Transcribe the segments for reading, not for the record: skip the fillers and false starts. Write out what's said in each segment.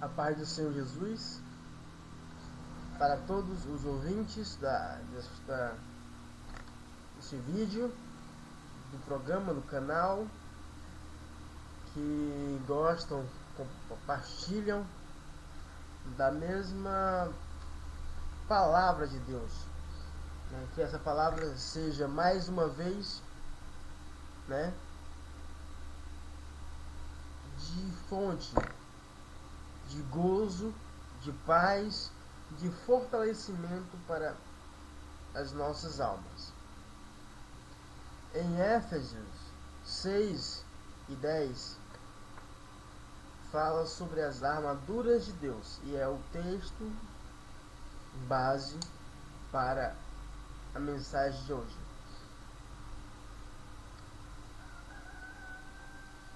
A paz do Senhor Jesus para todos os ouvintes deste vídeo, do programa, do canal, que gostam, compartilham da mesma palavra de Deus, né? Que essa palavra seja mais uma vez, né, de fonte de gozo, de paz, de fortalecimento para as nossas almas. Em Éfesos 6:10 fala sobre as armaduras de Deus, e é o texto base para a mensagem de hoje.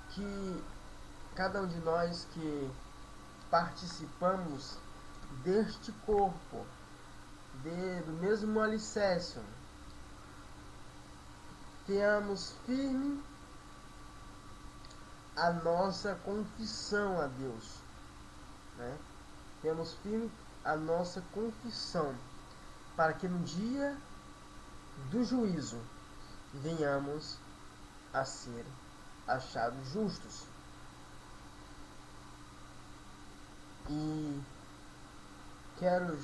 Que cada um de nós que participamos deste corpo, do mesmo alicerce, tenhamos firme a nossa confissão a Deus, né? Temos firme a nossa confissão, para que no dia do juízo venhamos a ser achados justos. E quero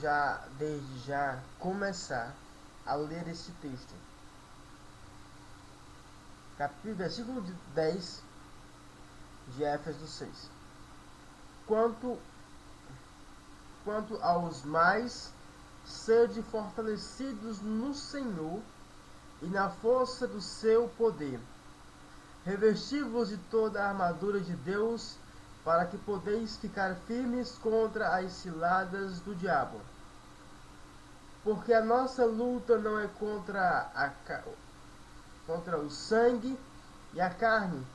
desde já, começar a ler esse texto. Versículo 10 de Éfesos 6. Quanto aos mais, sede fortalecidos no Senhor e na força do seu poder. Revesti-vos de toda a armadura de Deus, para que podeis ficar firmes contra as ciladas do diabo. Porque a nossa luta não é contra o sangue e a carne,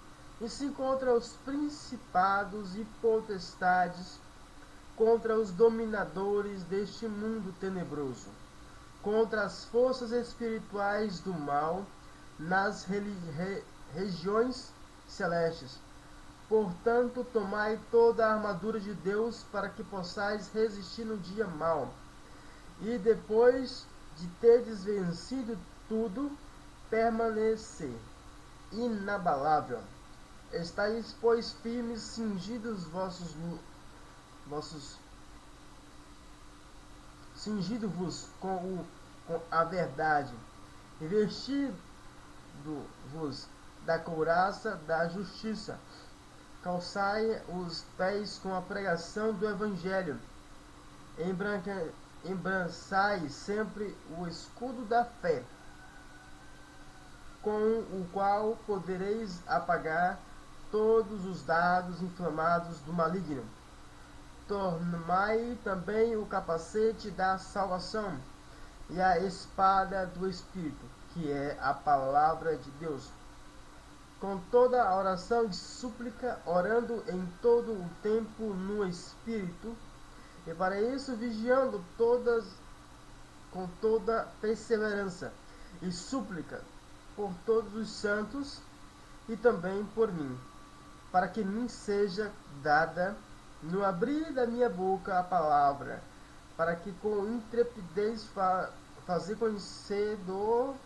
e sim contra os principados e potestades, contra os dominadores deste mundo tenebroso, contra as forças espirituais do mal nas regiões celestes. Portanto, tomai toda a armadura de Deus, para que possais resistir no dia mau, e depois de terdes vencido tudo, permanecer inabalável. Estais, pois, firmes, cingidos cingido-vos com a verdade, e vestido-vos da couraça da justiça. Calçai os pés com a pregação do Evangelho. Embrançai sempre o escudo da fé, com o qual podereis apagar todos os dardos inflamados do maligno. Tomai também o capacete da salvação e a espada do Espírito, que é a palavra de Deus, com toda a oração de súplica, orando em todo o tempo no Espírito, e para isso vigiando com toda perseverança e súplica por todos os santos e também por mim, para que me seja dada no abrir da minha boca a palavra, para que com intrepidez fazer conhecido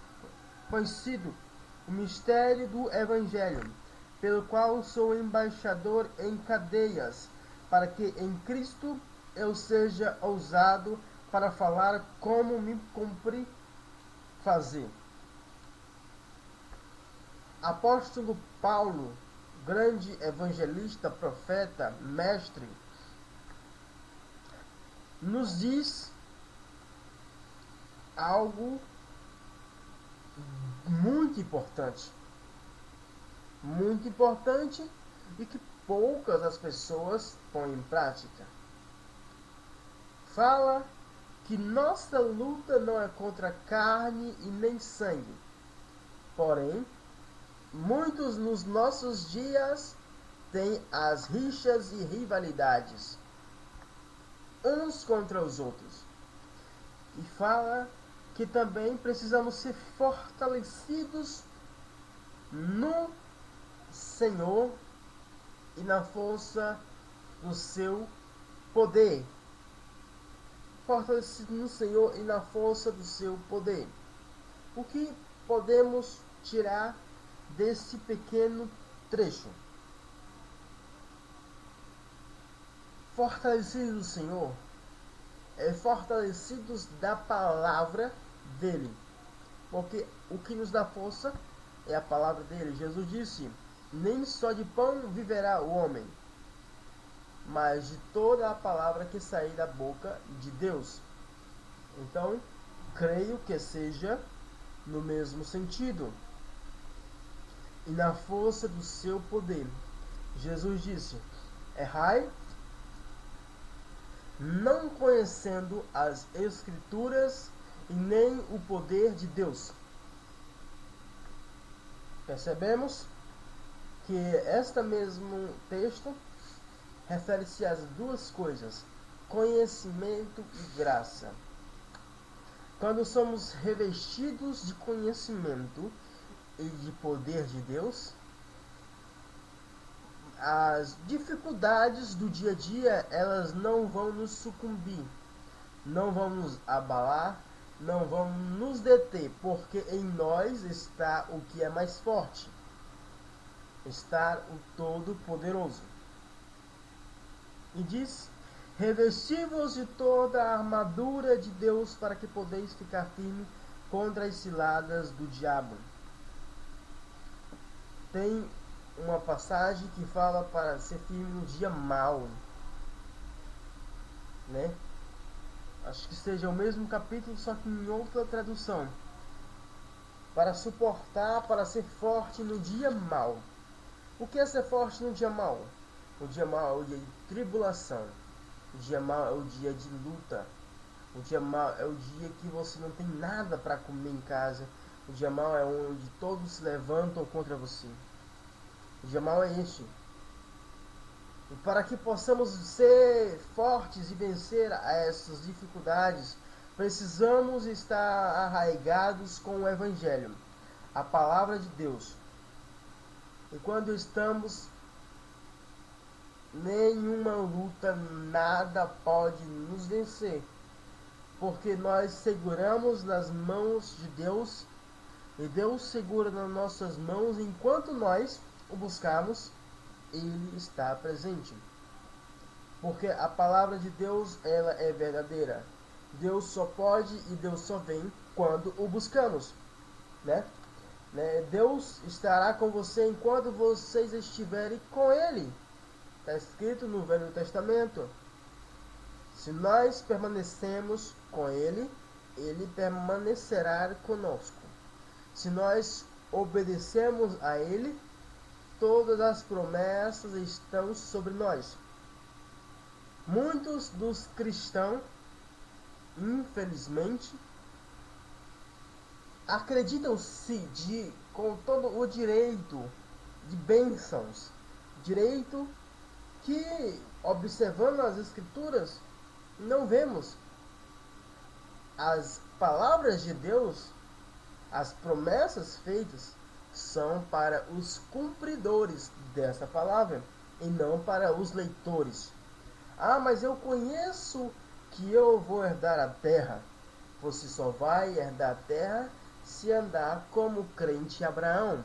o mistério do Evangelho, pelo qual sou embaixador em cadeias, para que em Cristo eu seja ousado para falar como me cumpre fazer. Apóstolo Paulo, grande evangelista, profeta, mestre, nos diz algo muito importante e que poucas as pessoas põem em prática. Fala que nossa luta não é contra carne e nem sangue, porém muitos nos nossos dias têm as rixas e rivalidades uns contra os outros. E fala que também precisamos ser fortalecidos no Senhor e na força do seu poder. Fortalecido no Senhor e na força do seu poder. O que podemos tirar desse pequeno trecho? Fortalecidos do Senhor fortalecidos da palavra dele. Porque o que nos dá força é a palavra dele. Jesus disse: nem só de pão viverá o homem, mas de toda a palavra que sair da boca de Deus. Então, creio que seja no mesmo sentido. E na força do seu poder. Jesus disse: errai, não conhecendo as Escrituras e nem o poder de Deus. Percebemos que este mesmo texto refere-se às duas coisas, conhecimento e graça. Quando somos revestidos de conhecimento e de poder de Deus, as dificuldades do dia a dia, elas não vão nos sucumbir, não vão nos abalar, não vão nos deter, porque em nós está o que é mais forte, está o Todo-Poderoso. E diz: revesti-vos de toda a armadura de Deus para que podeis ficar firme contra as ciladas do diabo. Tem uma passagem que fala para ser firme no dia mau, né? Acho que seja o mesmo capítulo, só que em outra tradução. Para suportar, para ser forte no dia mau. O que é ser forte no dia mau? O dia mau é o dia de tribulação. O dia mau é o dia de luta. O dia mau é o dia que você não tem nada para comer em casa. O dia mau é onde todos se levantam contra você. O dia mau é este. E para que possamos ser fortes e vencer a essas dificuldades, precisamos estar arraigados com o Evangelho, a palavra de Deus. E quando estamos, nenhuma luta, nada pode nos vencer, porque nós seguramos nas mãos de Deus, e Deus segura nas nossas mãos enquanto nós o buscarmos. Ele está presente, porque a palavra de Deus, ela é verdadeira. Deus só pode e Deus só vem quando o buscamos, né? Deus estará com você enquanto vocês estiverem com Ele. Está escrito no Velho Testamento. Se nós permanecemos com Ele, Ele permanecerá conosco. Se nós obedecemos a Ele, todas as promessas estão sobre nós. Muitos dos cristãos, infelizmente, acreditam-se com todo o direito de bênçãos, direito que, observando as Escrituras, não vemos. As palavras de Deus, as promessas feitas, são para os cumpridores dessa palavra e não para os leitores. Ah, mas eu conheço que eu vou herdar a terra. Você só vai herdar a terra se andar como o crente Abraão,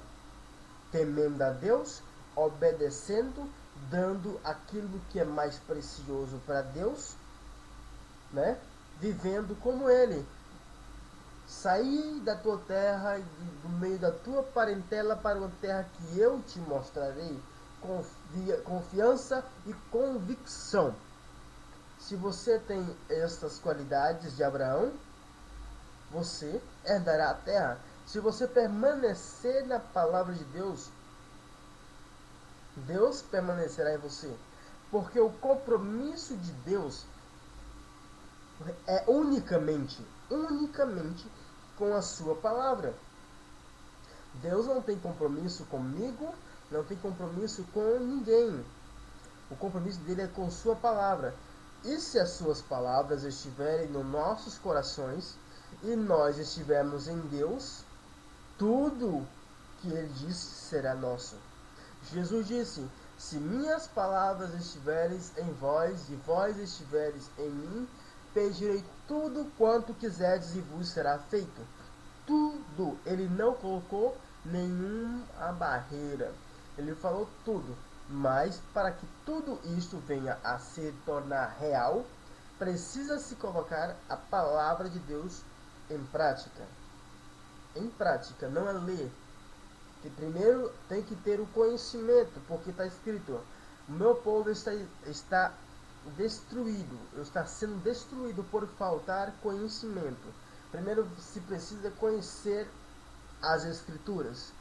temendo a Deus, obedecendo, dando aquilo que é mais precioso para Deus, né? Vivendo como Ele. Sair da tua terra, do meio da tua parentela, para uma terra que eu te mostrarei. Confiança e convicção. Se você tem estas qualidades de Abraão, você herdará a terra. Se você permanecer na palavra de Deus, Deus permanecerá em você. Porque o compromisso de Deus é unicamente com a sua palavra. Deus não tem compromisso comigo, não tem compromisso com ninguém. O compromisso dele é com sua palavra. E se as suas palavras estiverem nos nossos corações e nós estivermos em Deus, tudo que ele disse será nosso. Jesus disse: Se minhas palavras estiveres em vós, e vós estiveres em mim, pedirei tudo quanto quiserdes e vos será feito. Tudo. Ele não colocou nenhuma barreira. Ele falou tudo. Mas para que tudo isto venha a se tornar real, precisa se colocar a palavra de Deus em prática. Em prática, não é ler. Que primeiro tem que ter o conhecimento, porque está escrito: o meu povo está destruído, está sendo destruído por faltar conhecimento. Primeiro se precisa conhecer as Escrituras,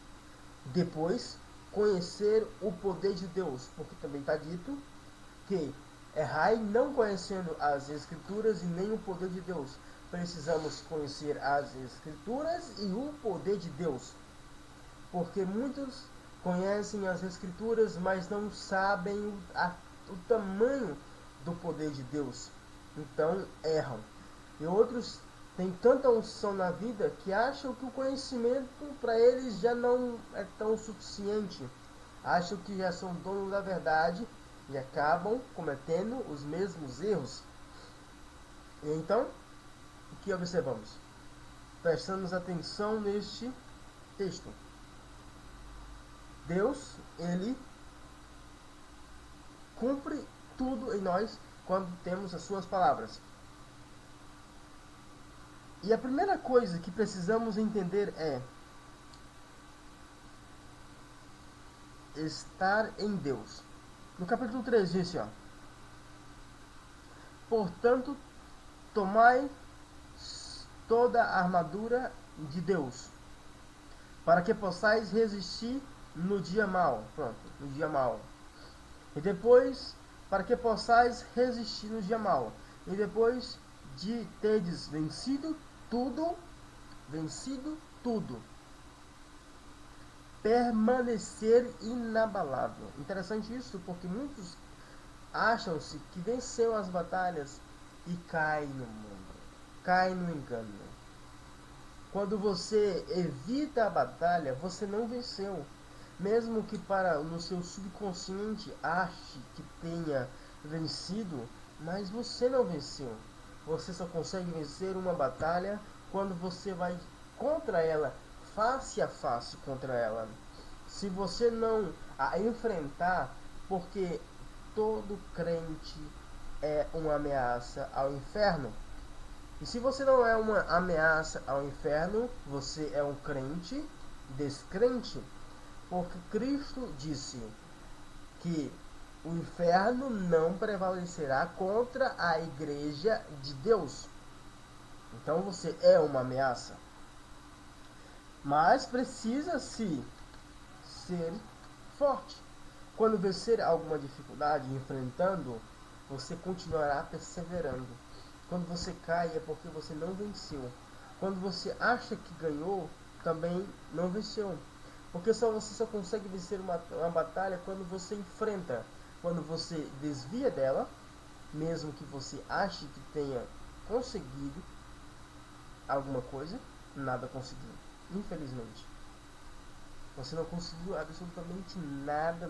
depois conhecer o poder de Deus, porque também está dito que errai não conhecendo as Escrituras e nem o poder de Deus. Precisamos conhecer as Escrituras e o poder de Deus, porque muitos conhecem as Escrituras, mas não sabem o tamanho do poder de Deus, então erram. E outros têm tanta unção na vida que acham que o conhecimento para eles já não é tão suficiente, acham que já são donos da verdade e acabam cometendo os mesmos erros. E então, o que observamos? Prestamos atenção neste texto. Deus, ele cumpre tudo em nós quando temos as suas palavras. E a primeira coisa que precisamos entender é estar em Deus. No capítulo 3 diz assim, portanto, tomai toda a armadura de Deus, para que possais resistir no dia mau. Pronto, no dia mau. E depois, para que possais resistir no dia mau. E depois de teres vencido tudo, permanecer inabalável. Interessante isso, porque muitos acham-se que venceu as batalhas e caem no mundo, caem no engano. Quando você evita a batalha, você não venceu. Mesmo que no seu subconsciente ache que tenha vencido, mas você não venceu. Você só consegue vencer uma batalha quando você vai contra ela, face a face contra ela. Se você não a enfrentar, porque todo crente é uma ameaça ao inferno. E se você não é uma ameaça ao inferno, você é um crente descrente. Porque Cristo disse que o inferno não prevalecerá contra a igreja de Deus. Então você é uma ameaça. Mas precisa-se ser forte. Quando vencer alguma dificuldade enfrentando, você continuará perseverando. Quando você cai é porque você não venceu. Quando você acha que ganhou, também não venceu. Porque você só consegue vencer uma batalha quando você enfrenta. Quando você desvia dela, mesmo que você ache que tenha conseguido alguma coisa, nada conseguiu. Infelizmente. Você não conseguiu absolutamente nada.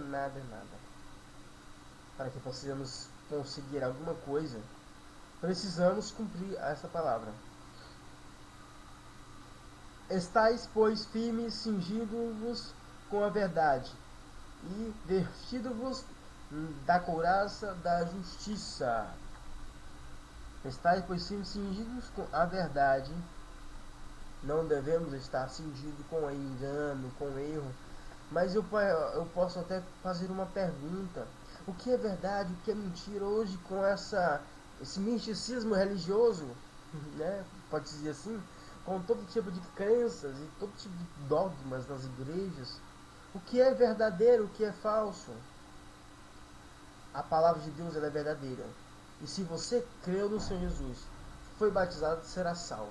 Para que possamos conseguir alguma coisa, precisamos cumprir essa palavra. Estais, pois, firmes, cingidos-vos com a verdade, e vestido-vos da couraça da justiça. Estais, pois, firmes, cingidos com a verdade. Não devemos estar cingidos com engano, com erro. Mas eu posso até fazer uma pergunta. O que é verdade, o que é mentira hoje com esse misticismo religioso, né? Pode dizer assim, com todo tipo de crenças e todo tipo de dogmas nas igrejas. O que é verdadeiro, o que é falso? A palavra de Deus ela é verdadeira. E se você creu no Senhor Jesus, foi batizado, será salvo.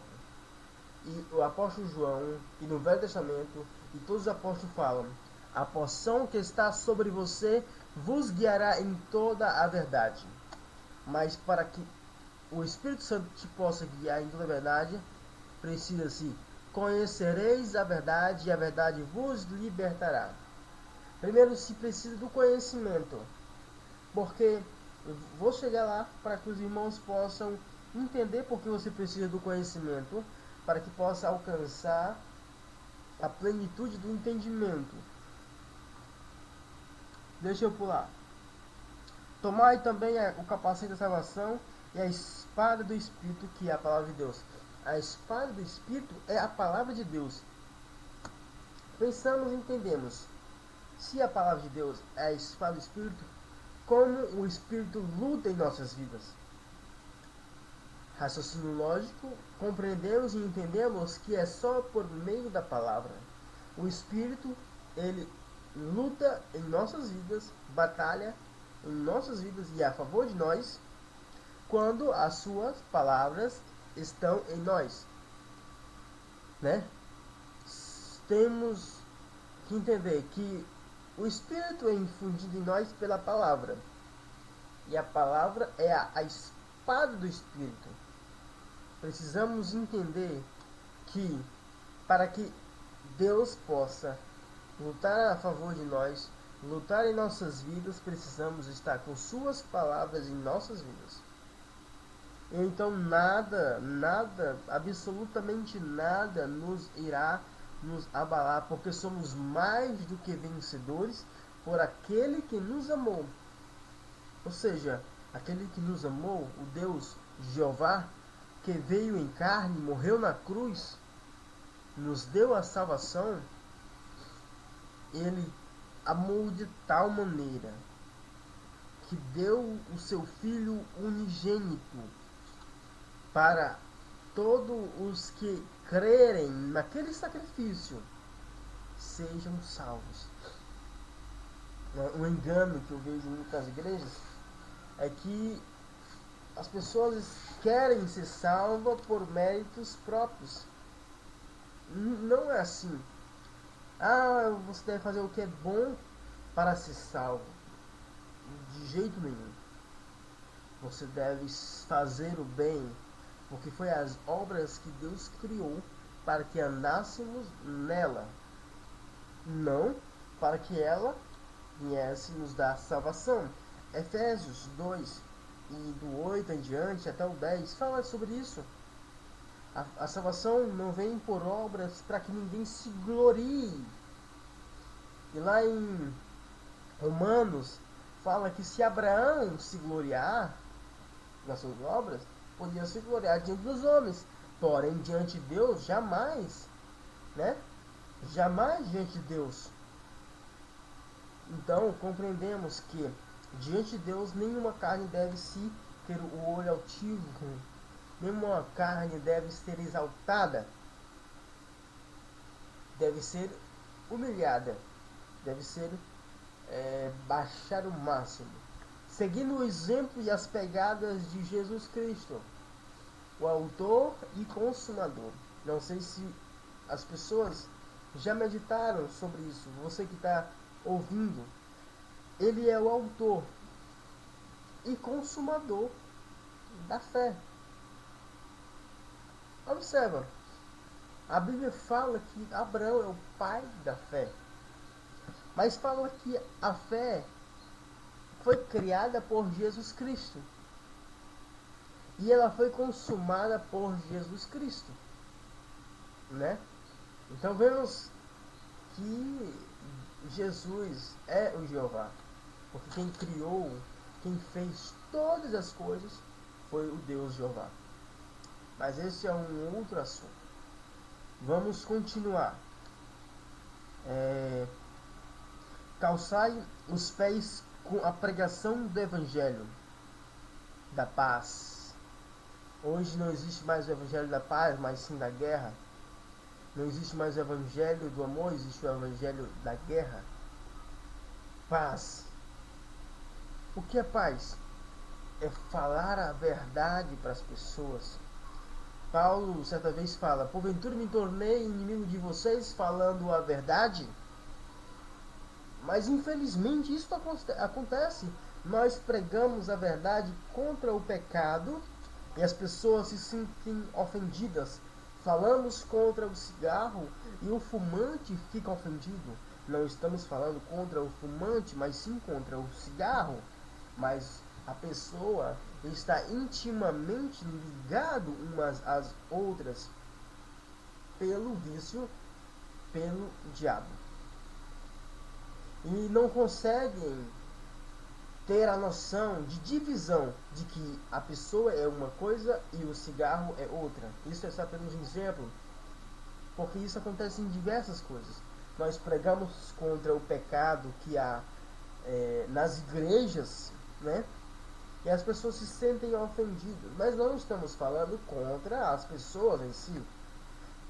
E o apóstolo João, e no Velho Testamento, e todos os apóstolos falam: a porção que está sobre você vos guiará em toda a verdade. Mas para que o Espírito Santo te possa guiar em toda a verdade, precisa-se: conhecereis a verdade e a verdade vos libertará. Primeiro se precisa do conhecimento, porque eu vou chegar lá para que os irmãos possam entender porque você precisa do conhecimento, para que possa alcançar a plenitude do entendimento. Deixa eu pular. Tomai também o capacete da salvação e a espada do Espírito, que é a palavra de Deus. A espada do Espírito é a palavra de Deus. Pensamos e entendemos. Se a palavra de Deus é a espada do Espírito, como o Espírito luta em nossas vidas? Raciocínio lógico, compreendemos e entendemos que é só por meio da palavra. O Espírito, ele luta em nossas vidas, batalha em nossas vidas e a favor de nós, quando as suas palavras estão em nós, né? Temos que entender que o Espírito é infundido em nós pela palavra, e a palavra é a espada do Espírito. Precisamos entender que para que Deus possa lutar a favor de nós, lutar em nossas vidas, precisamos estar com suas palavras em nossas vidas. Então nada, absolutamente nada nos irá nos abalar, porque somos mais do que vencedores por aquele que nos amou. Ou seja, aquele que nos amou, o Deus Jeová, que veio em carne, morreu na cruz, nos deu a salvação, ele amou de tal maneira que deu o seu Filho unigênito para todos os que crerem naquele sacrifício sejam salvos. Um engano que eu vejo em muitas igrejas é que as pessoas querem ser salvas por méritos próprios. Não é assim. Você deve fazer o que é bom para ser salvo. De jeito nenhum. Você deve fazer o bem, porque foi as obras que Deus criou para que andássemos nela, não para que ela viesse nos dar salvação. Efésios 2, e do 8 em diante até o 10, fala sobre isso. A salvação não vem por obras para que ninguém se glorie. E lá em Romanos fala que se Abraão se gloriar nas suas obras, podia se gloriar diante dos homens, porém diante de Deus jamais, né? Jamais diante de Deus. Então compreendemos que diante de Deus nenhuma carne deve se ter o olho altivo, nenhuma carne deve ser exaltada, deve ser humilhada, deve ser baixar o máximo, seguindo o exemplo e as pegadas de Jesus Cristo, o autor e consumador. Não sei se as pessoas já meditaram sobre isso. Você que está ouvindo, ele é o autor e consumador da fé. Observa, a Bíblia fala que Abraão é o pai da fé, mas fala que a fé foi criada por Jesus Cristo e ela foi consumada por Jesus Cristo, né? Então vemos que Jesus é o Jeová, porque quem criou, quem fez todas as coisas foi o Deus Jeová. Mas esse é um outro assunto. Vamos continuar. Calçai os pés com a pregação do Evangelho da paz. Hoje não existe mais o Evangelho da paz, mas sim da guerra. Não existe mais o Evangelho do amor, existe o Evangelho da guerra. Paz. O que é paz? É falar a verdade para as pessoas. Paulo certa vez fala: porventura me tornei inimigo de vocês falando a verdade? Mas infelizmente isso acontece. Nós pregamos a verdade contra o pecado e as pessoas se sentem ofendidas. Falamos contra o cigarro e o fumante fica ofendido. Não estamos falando contra o fumante, mas sim contra o cigarro. Mas a pessoa está intimamente ligado umas às outras pelo vício, pelo diabo. E não conseguem ter a noção de divisão de que a pessoa é uma coisa e o cigarro é outra. Isso é só apenas um exemplo, porque isso acontece em diversas coisas. Nós pregamos contra o pecado que há nas igrejas, né? E as pessoas se sentem ofendidas. Mas não estamos falando contra as pessoas em si,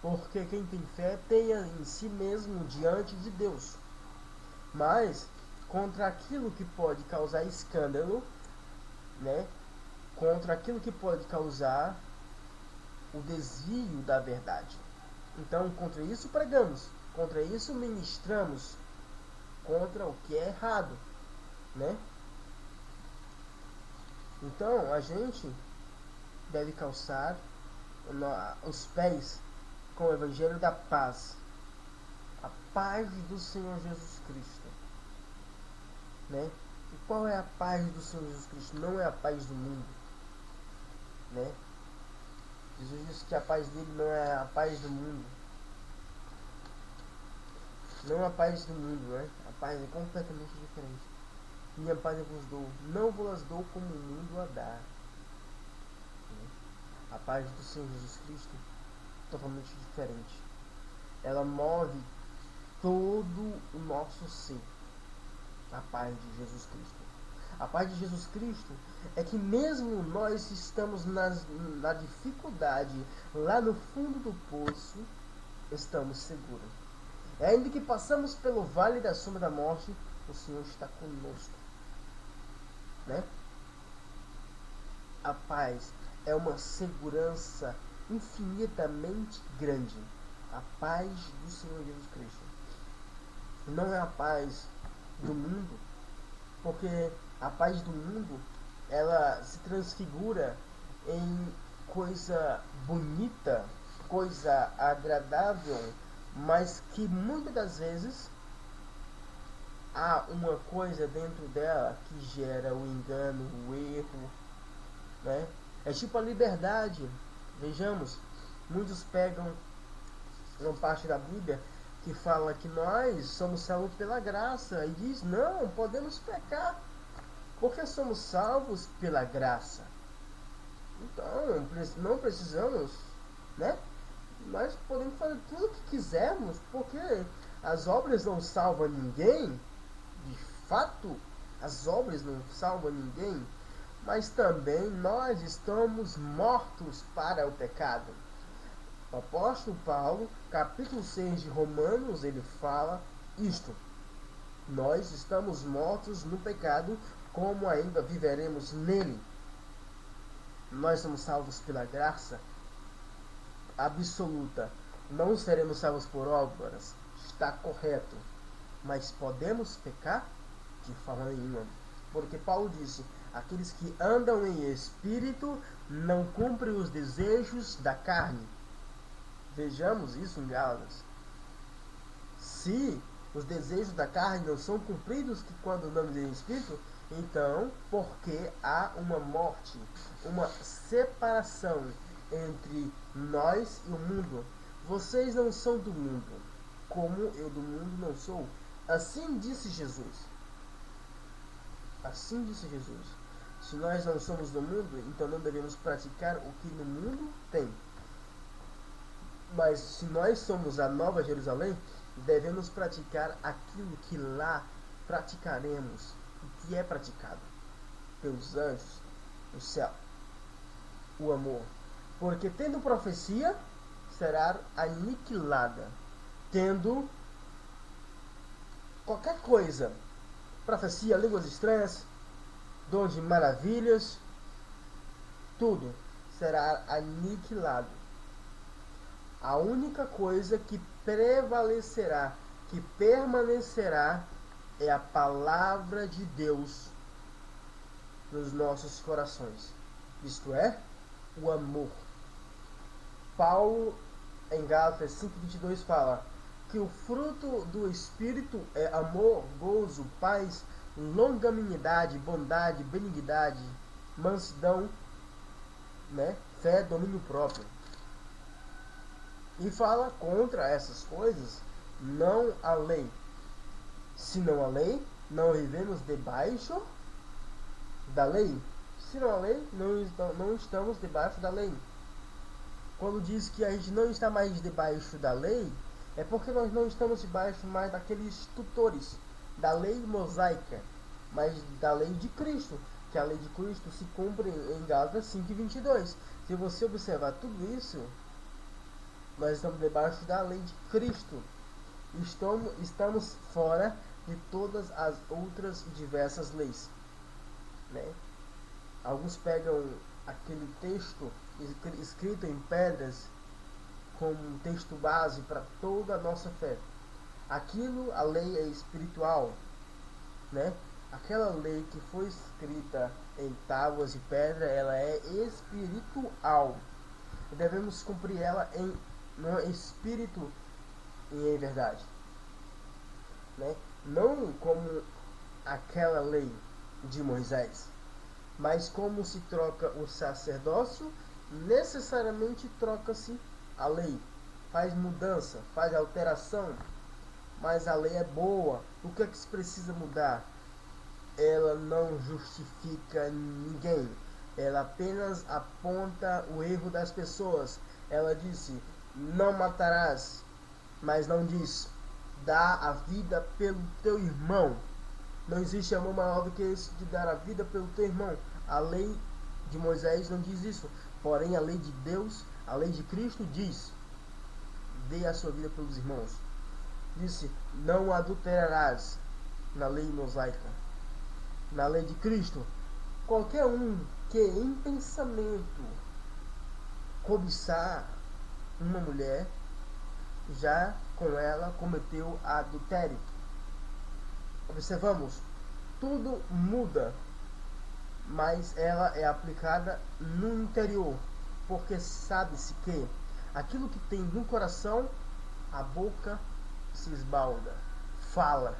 porque quem tem fé tem em si mesmo diante de Deus. Mas contra aquilo que pode causar escândalo, né? Contra aquilo que pode causar o desvio da verdade. Então, contra isso pregamos, contra isso ministramos, contra o que é errado, né? Então, a gente deve calçar os pés com o evangelho da paz, a paz do Senhor Jesus Cristo, né? E qual é a paz do Senhor Jesus Cristo? Não é a paz do mundo, né? Jesus disse que a paz dele não é a paz do mundo. Não a paz do mundo, né? A paz é completamente diferente. Minha paz eu vos dou, não vos dou como o mundo a dá. A paz do Senhor Jesus Cristo é totalmente diferente. Ela move todo o nosso ser. A paz de Jesus Cristo. A paz de Jesus Cristo é que mesmo nós estamos na dificuldade, lá no fundo do poço, estamos seguros. E ainda que passamos pelo vale da sombra da morte, o Senhor está conosco, né? A paz é uma segurança infinitamente grande. A paz do Senhor Jesus Cristo. Não é a paz do mundo, porque a paz do mundo ela se transfigura em coisa bonita, coisa agradável, mas que muitas das vezes há uma coisa dentro dela que gera o engano, o erro, né? É tipo a liberdade. Vejamos, muitos pegam uma parte da Bíblia que fala que nós somos salvos pela graça e diz, não, podemos pecar porque somos salvos pela graça. Então, não precisamos, né? Nós podemos fazer tudo o que quisermos, porque as obras não salvam ninguém. De fato, as obras não salvam ninguém. Mas também nós estamos mortos para o pecado. O apóstolo Paulo, capítulo 6 de Romanos, ele fala isto. Nós estamos mortos no pecado, como ainda viveremos nele? Nós somos salvos pela graça absoluta. Não seremos salvos por obras. Está correto. Mas podemos pecar? De forma nenhuma. Porque Paulo disse, aqueles que andam em espírito não cumprem os desejos da carne. Vejamos isso em Gálatas. Se os desejos da carne não são cumpridos quando andamos em espírito, então, porque há uma morte, uma separação entre nós e o mundo. Vocês não são do mundo, como eu do mundo não sou. Assim disse Jesus. Assim disse Jesus. Se nós não somos do mundo, então não devemos praticar o que no mundo tem. Mas se nós somos a Nova Jerusalém, devemos praticar aquilo que lá praticaremos, o que é praticado pelos anjos, o céu, o amor. Porque tendo profecia, será aniquilada. Tendo qualquer coisa, profecia, línguas estranhas, dom de maravilhas, tudo será aniquilado. A única coisa que prevalecerá, que permanecerá, é a palavra de Deus nos nossos corações. Isto é, o amor. Paulo, em Gálatas 5:22, fala que o fruto do Espírito é amor, gozo, paz, longanimidade, bondade, benignidade, mansidão, né? Fé, domínio próprio. E fala contra essas coisas, não a lei. Se não a lei, não vivemos debaixo da lei. Se não a lei, não estamos debaixo da lei. Quando diz que a gente não está mais debaixo da lei, é porque nós não estamos debaixo mais daqueles tutores da lei mosaica, mas da lei de Cristo, que a lei de Cristo se cumpre em Gálatas 5:22. Se você observar tudo isso, nós estamos debaixo da lei de Cristo. Estamos fora de todas as outras diversas leis, né? Alguns pegam aquele texto escrito em pedras como um texto base para toda a nossa fé. Aquilo, a lei é espiritual, né? Aquela lei que foi escrita em tábuas de pedra, ela é espiritual. E devemos cumprir ela no espírito e em verdade, né? Não como aquela lei de Moisés, mas como se troca o sacerdócio, necessariamente troca-se a lei. Faz mudança, faz alteração, mas a lei é boa. O que é que se precisa mudar? Ela não justifica ninguém. Ela apenas aponta o erro das pessoas. Ela disse, não matarás, mas não diz, dá a vida pelo teu irmão. Não existe amor maior do que esse de dar a vida pelo teu irmão. A lei de Moisés não diz isso. Porém, a lei de Deus, a lei de Cristo diz, dê a sua vida pelos irmãos. Disse, não adulterarás, na lei mosaica. Na lei de Cristo, qualquer um que em pensamento cobiçar uma mulher, já com ela cometeu adultério. Observamos, tudo muda, mas ela é aplicada no interior, porque sabe-se que aquilo que tem no coração, a boca se esbalda, fala.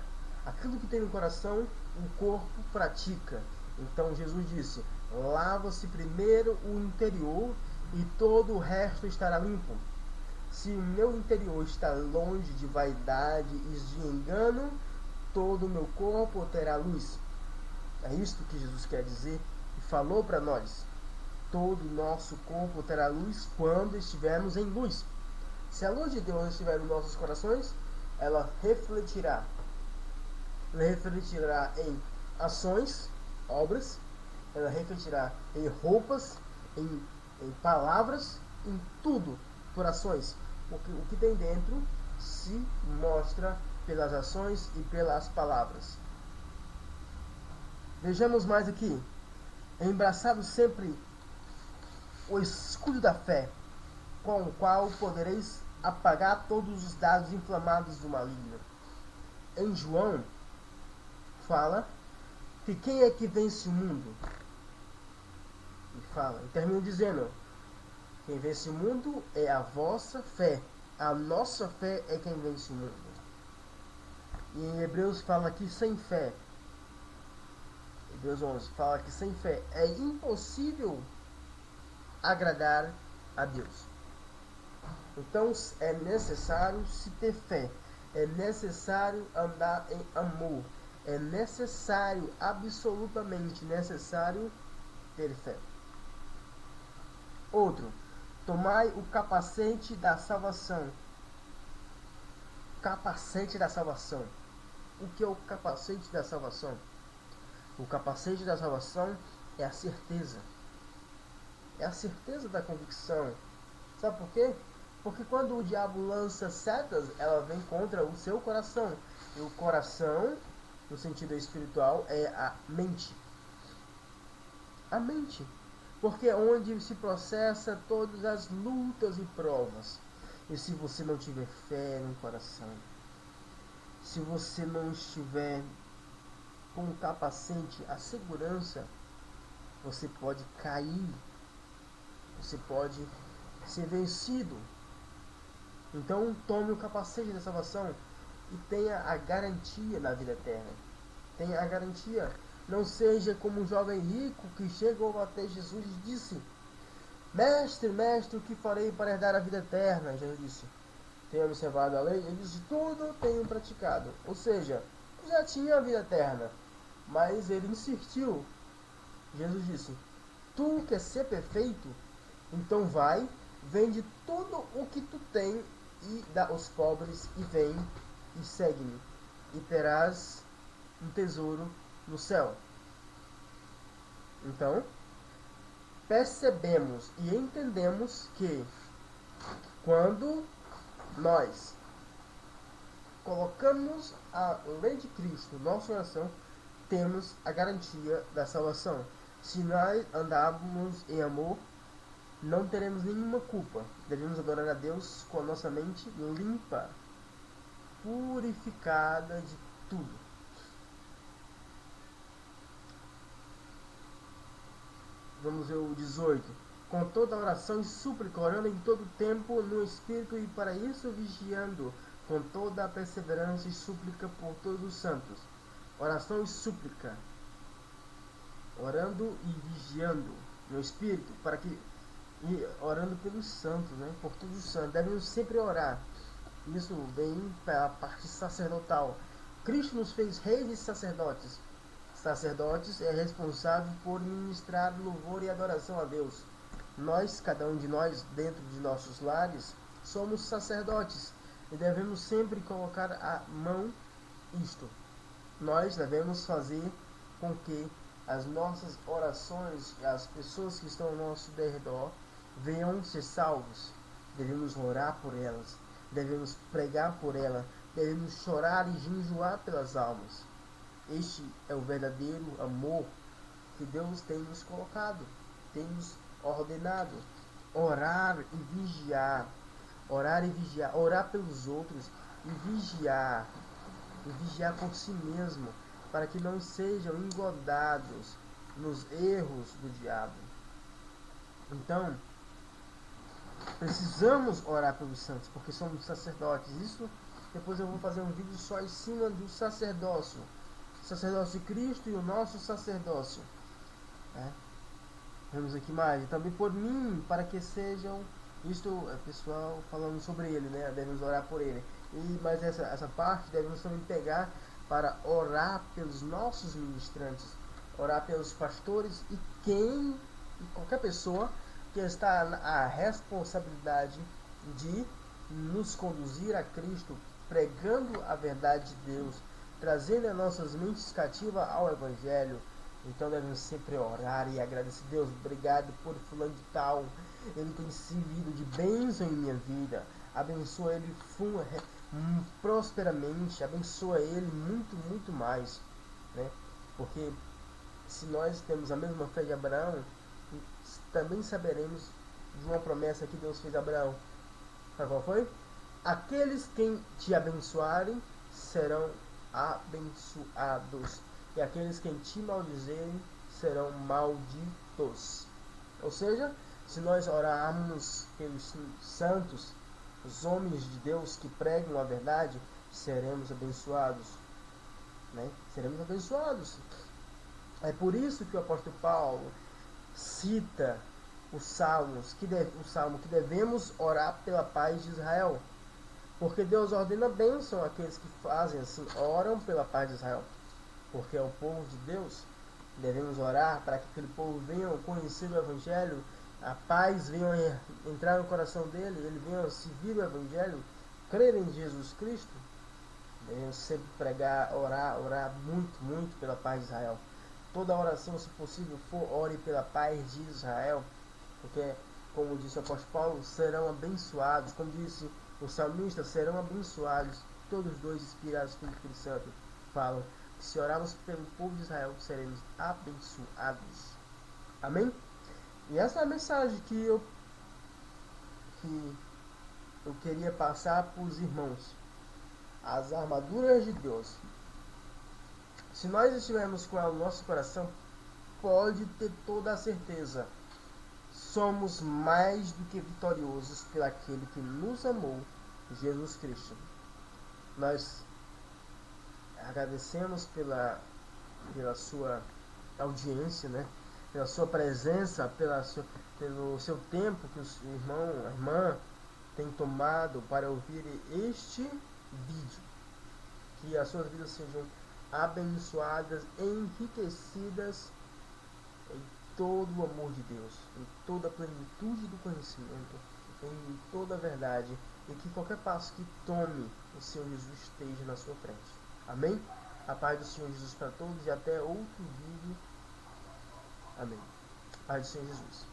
Aquilo que tem no coração, o corpo pratica. Então Jesus disse, lava-se primeiro o interior e todo o resto estará limpo. Se o meu interior está longe de vaidade e de engano, todo o meu corpo terá luz. É isto que Jesus quer dizer e falou para nós. Todo o nosso corpo terá luz quando estivermos em luz. Se a luz de Deus estiver nos nossos corações, ela refletirá. Ela refletirá em ações, obras, ela refletirá em roupas, em palavras, em tudo por ações. Porque o que tem dentro se mostra pelas ações e pelas palavras. Vejamos mais aqui. Embraçado sempre o escudo da fé, com o qual podereis apagar todos os dados inflamados do maligno. Em João, fala que quem é que vence o mundo? E termina dizendo, quem vence o mundo é a vossa fé. A nossa fé é quem vence o mundo. E em Hebreus fala que sem fé, Hebreus 11 fala que sem fé é impossível agradar a Deus. Então é necessário se ter fé, é necessário andar em amor, é necessário, absolutamente necessário, ter fé. Outro, tomai o capacete da salvação. Capacete da salvação. O que é o capacete da salvação? O capacete da salvação é a certeza. É a certeza da convicção. Sabe por quê? Porque quando o diabo lança setas, ela vem contra o seu coração. E o coração, no sentido espiritual, é a mente. A mente. Porque é onde se processa todas as lutas e provas. E se você não tiver fé no coração, se você não estiver com o capacete, a segurança, você pode cair, você pode ser vencido. Então tome o capacete da salvação e tenha a garantia na vida eterna. Tenha a garantia. Não seja como um jovem rico que chegou até Jesus e disse: Mestre, mestre, o que farei para herdar a vida eterna? Jesus disse: Tenho observado a lei? Ele disse: Tudo tenho praticado. Ou seja, já tinha a vida eterna. Mas ele insistiu. Jesus disse: Tu quer ser perfeito? Então vai, vende tudo o que tu tem e dá aos pobres, e vem e segue-me, e terás um tesouro no céu. Então, percebemos e entendemos que quando nós colocamos a lei de Cristo no nosso coração, temos a garantia da salvação. Se nós andarmos em amor, não teremos nenhuma culpa. Devemos adorar a Deus com a nossa mente limpa, purificada de tudo. Vamos ver o 18. Com toda oração e súplica, orando em todo tempo no Espírito, e para isso vigiando com toda a perseverança e súplica por todos os santos. Oração e súplica. Orando e vigiando no Espírito, para que e orando pelos santos, né? Por todos os santos. Devemos sempre orar. Isso vem para a parte sacerdotal. Cristo nos fez reis e sacerdotes. Sacerdotes é responsável por ministrar louvor e adoração a Deus. Nós, cada um de nós, dentro de nossos lares, somos sacerdotes e devemos sempre colocar a mão isto. Nós devemos fazer com que as nossas orações e as pessoas que estão ao nosso redor venham ser salvos. Devemos orar por elas, devemos pregar por elas, devemos chorar e jejuar pelas almas. Este é o verdadeiro amor que Deus tem nos colocado, tem nos ordenado. Orar e vigiar, orar pelos outros e vigiar por si mesmo, para que não sejam engordados nos erros do diabo. Então, precisamos orar pelos santos, porque somos sacerdotes. Isso depois eu vou fazer um vídeo só em cima do sacerdócio. O sacerdócio de Cristo e o nosso sacerdócio. Né? Vamos aqui mais. E também por mim, para que sejam... Isto é pessoal falando sobre ele, né? Devemos orar por ele. Mas essa parte devemos também pegar para orar pelos nossos ministrantes. Orar pelos pastores e qualquer pessoa que está a responsabilidade de nos conduzir a Cristo, pregando a verdade de Deus, trazendo as nossas mentes cativas ao Evangelho. Então devemos sempre orar e agradecer. Deus, obrigado por fulano de tal, ele tem servido de bênção em minha vida. Abençoa ele prosperamente, abençoa ele muito, muito mais, né? Porque se nós temos a mesma fé de Abraão, também saberemos de uma promessa que Deus fez a Abraão. Sabe qual foi? Aqueles que te abençoarem serão abençoados, e aqueles que te maldizerem serão malditos. Ou seja, se nós orarmos pelos santos, os homens de Deus que pregam a verdade, seremos abençoados, né? Seremos abençoados. É por isso que o apóstolo Paulo cita o salmo que devemos orar pela paz de Israel, porque Deus ordena bênção àqueles que fazem assim, oram pela paz de Israel, porque é o povo de Deus. Devemos orar para que aquele povo venha conhecer o Evangelho, a paz venha entrar no coração dele, ele venha servir o Evangelho, crer em Jesus Cristo. Devemos sempre pregar, orar muito, muito pela paz de Israel. Toda oração, se possível for, ore pela paz de Israel, porque, como disse o apóstolo Paulo, serão abençoados. Como disse o salmista, serão abençoados. Todos os dois, inspirados pelo Espírito Santo, falam que se orarmos pelo povo de Israel, seremos abençoados. Amém? E essa é a mensagem que eu queria passar para os irmãos. As armaduras de Deus. Se nós estivermos com ela no nosso coração, pode ter toda a certeza. Somos mais do que vitoriosos pelo aquele que nos amou Jesus Cristo. Nós agradecemos pela sua audiência, né? Pela sua presença, pelo seu tempo que o irmão, a irmã tem tomado para ouvir este vídeo. Que as suas vidas sejam abençoadas, enriquecidas em todo o amor de Deus, em toda a plenitude do conhecimento, em toda a verdade, e que qualquer passo que tome, o Senhor Jesus esteja na sua frente. Amém? A paz do Senhor Jesus para todos e até outro vídeo. Amém. Paz do Senhor Jesus.